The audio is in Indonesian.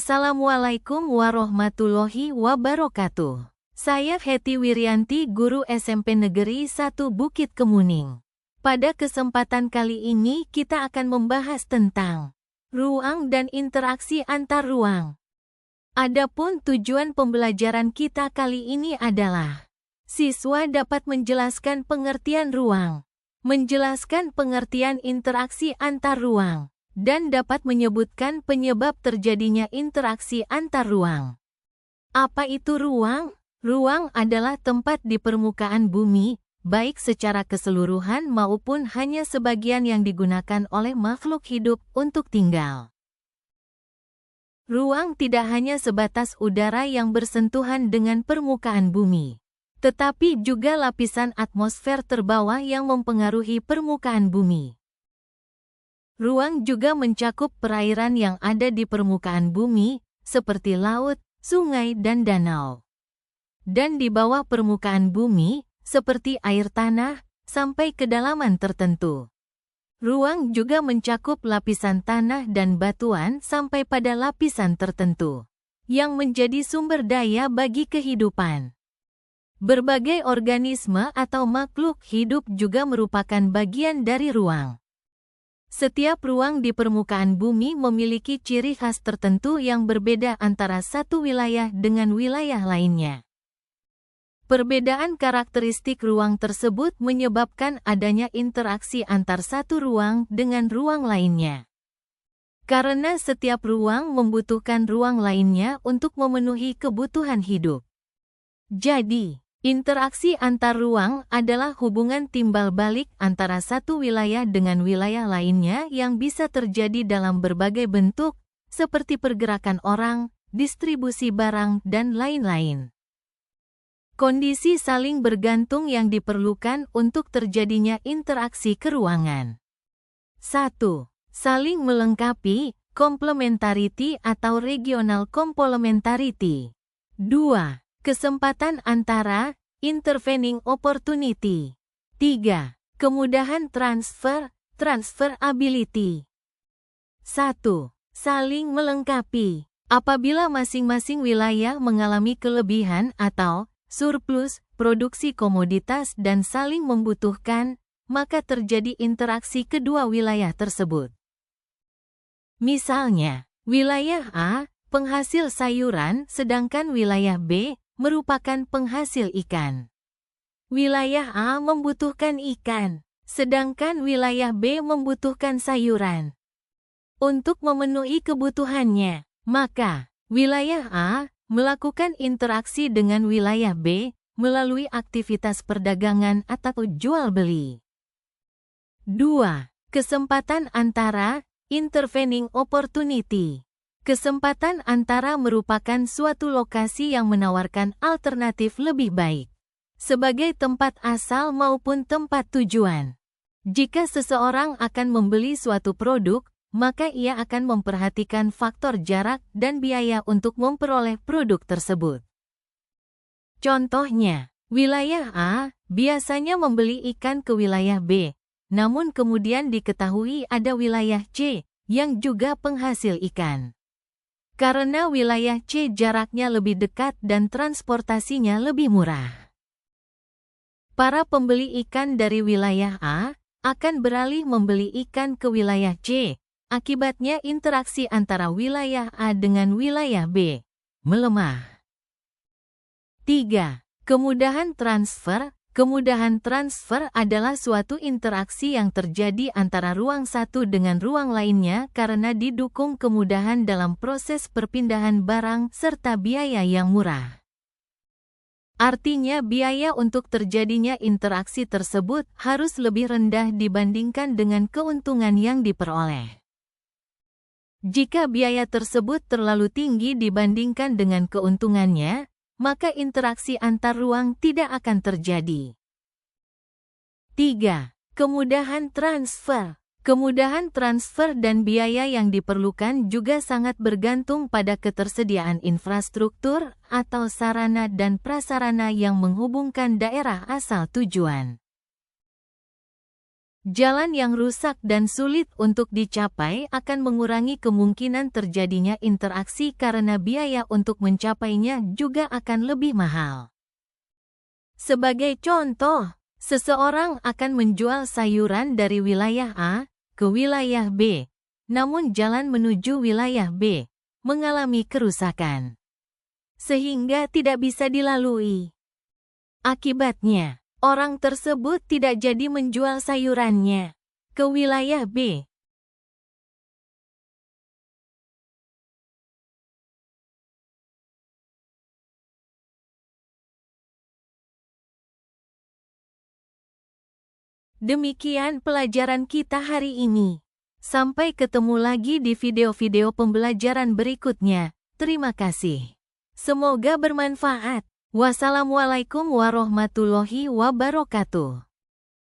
Assalamualaikum warahmatullahi wabarakatuh. Saya Hetty Wiryanti, guru SMP Negeri 1 Bukit Kemuning. Pada kesempatan kali ini kita akan membahas tentang ruang dan interaksi antar ruang. Adapun tujuan pembelajaran kita kali ini adalah siswa dapat menjelaskan pengertian ruang, menjelaskan pengertian interaksi antar ruang, dan dapat menyebutkan penyebab terjadinya interaksi antar ruang. Apa itu ruang? Ruang adalah tempat di permukaan bumi, baik secara keseluruhan maupun hanya sebagian yang digunakan oleh makhluk hidup untuk tinggal. Ruang tidak hanya sebatas udara yang bersentuhan dengan permukaan bumi, tetapi juga lapisan atmosfer terbawah yang mempengaruhi permukaan bumi. Ruang juga mencakup perairan yang ada di permukaan bumi, seperti laut, sungai, dan danau. Dan di bawah permukaan bumi, seperti air tanah, sampai kedalaman tertentu. Ruang juga mencakup lapisan tanah dan batuan sampai pada lapisan tertentu, yang menjadi sumber daya bagi kehidupan. Berbagai organisme atau makhluk hidup juga merupakan bagian dari ruang. Setiap ruang di permukaan bumi memiliki ciri khas tertentu yang berbeda antara satu wilayah dengan wilayah lainnya. Perbedaan karakteristik ruang tersebut menyebabkan adanya interaksi antar satu ruang dengan ruang lainnya. Karena setiap ruang membutuhkan ruang lainnya untuk memenuhi kebutuhan hidup. Jadi, interaksi antar ruang adalah hubungan timbal balik antara satu wilayah dengan wilayah lainnya yang bisa terjadi dalam berbagai bentuk, seperti pergerakan orang, distribusi barang, dan lain-lain. Kondisi saling bergantung yang diperlukan untuk terjadinya interaksi keruangan. 1. Saling melengkapi, complementarity atau regional complementarity. 2. Kesempatan antara, intervening opportunity. 3. Kemudahan transfer, transferability. 1. Saling melengkapi. Apabila masing-masing wilayah mengalami kelebihan atau surplus produksi komoditas dan saling membutuhkan, maka terjadi interaksi kedua wilayah tersebut. Misalnya, wilayah A penghasil sayuran sedangkan wilayah B merupakan penghasil ikan. Wilayah A membutuhkan ikan, sedangkan wilayah B membutuhkan sayuran. Untuk memenuhi kebutuhannya, maka wilayah A melakukan interaksi dengan wilayah B melalui aktivitas perdagangan atau jual beli. 2. Kesempatan antara, intervening opportunity. Kesempatan antara merupakan suatu lokasi yang menawarkan alternatif lebih baik, sebagai tempat asal maupun tempat tujuan. Jika seseorang akan membeli suatu produk, maka ia akan memperhatikan faktor jarak dan biaya untuk memperoleh produk tersebut. Contohnya, wilayah A biasanya membeli ikan ke wilayah B, namun kemudian diketahui ada wilayah C yang juga penghasil ikan. Karena wilayah C jaraknya lebih dekat dan transportasinya lebih murah. Para pembeli ikan dari wilayah A akan beralih membeli ikan ke wilayah C. Akibatnya interaksi antara wilayah A dengan wilayah B melemah. 3. Kemudahan transfer. Kemudahan transfer adalah suatu interaksi yang terjadi antara ruang satu dengan ruang lainnya karena didukung kemudahan dalam proses perpindahan barang serta biaya yang murah. Artinya biaya untuk terjadinya interaksi tersebut harus lebih rendah dibandingkan dengan keuntungan yang diperoleh. Jika biaya tersebut terlalu tinggi dibandingkan dengan keuntungannya, maka interaksi antar ruang tidak akan terjadi. 3. Kemudahan transfer. Kemudahan transfer dan biaya yang diperlukan juga sangat bergantung pada ketersediaan infrastruktur atau sarana dan prasarana yang menghubungkan daerah asal tujuan. Jalan yang rusak dan sulit untuk dicapai akan mengurangi kemungkinan terjadinya interaksi karena biaya untuk mencapainya juga akan lebih mahal. Sebagai contoh, seseorang akan menjual sayuran dari wilayah A ke wilayah B, namun jalan menuju wilayah B mengalami kerusakan, sehingga tidak bisa dilalui. Akibatnya, orang tersebut tidak jadi menjual sayurannya ke wilayah B. Demikian pelajaran kita hari ini. Sampai ketemu lagi di video-video pembelajaran berikutnya. Terima kasih. Semoga bermanfaat. Wassalamualaikum warahmatullahi wabarakatuh.